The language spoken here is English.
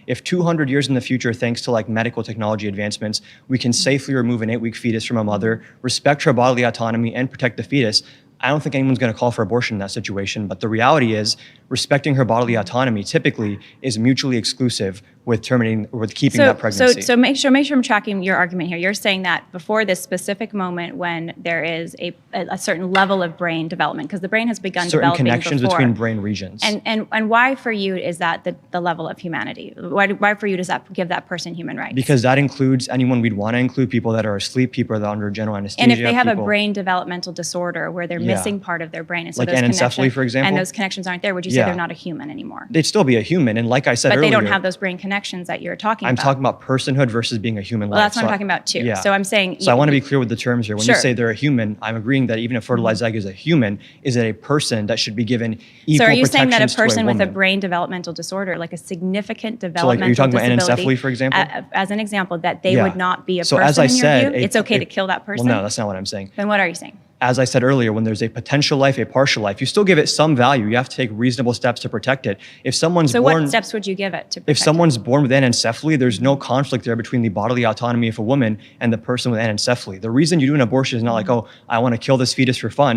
If 200 years in the future, thanks to like medical technology advancements, we can safely remove an 8-week fetus from a mother, respect her bodily autonomy, and protect the fetus, I don't think anyone's going to call for abortion in that situation. But the reality is, respecting her bodily autonomy typically is mutually exclusive with keeping that pregnancy. So make sure I'm tracking your argument here. You're saying that before this specific moment when there is a certain level of brain development, because the brain has begun certain developing connections before. between brain regions. And why for you is that the level of humanity? Why for you does that give that person human rights? Because that includes anyone we'd want to include, people that are asleep, people that are under general anesthesia. And if they have a brain developmental disorder where they're missing part of their brain, and so like anencephaly, for example, and those connections aren't there, would you say they're not a human anymore? They'd still be a human, and like I said earlier, but they don't have those brain connections that you're talking about. I'm talking about personhood versus being a human. Well, that's what I'm talking about too. So I'm saying. So I want to be clear with the terms here. When you say they're a human, I'm agreeing that even a fertilized egg is a human. Is it a person that should be given equal protections? So are you saying that a person with a brain developmental disorder, like a significant developmental are you talking disability, about anencephaly, for example? As an example, that they would not be a person as I in your said, view? It's okay to kill that person? Well, no, that's not what I'm saying. Then what are you saying? As I said earlier, when there's a potential life, a partial life, you still give it some value. You have to take reasonable steps to protect it. If someone's born, what steps would you give it to protect if someone's born with anencephaly, there's no conflict there between the bodily autonomy of a woman and the person with anencephaly. The reason you do an abortion is not like, oh, I want to kill this fetus for fun.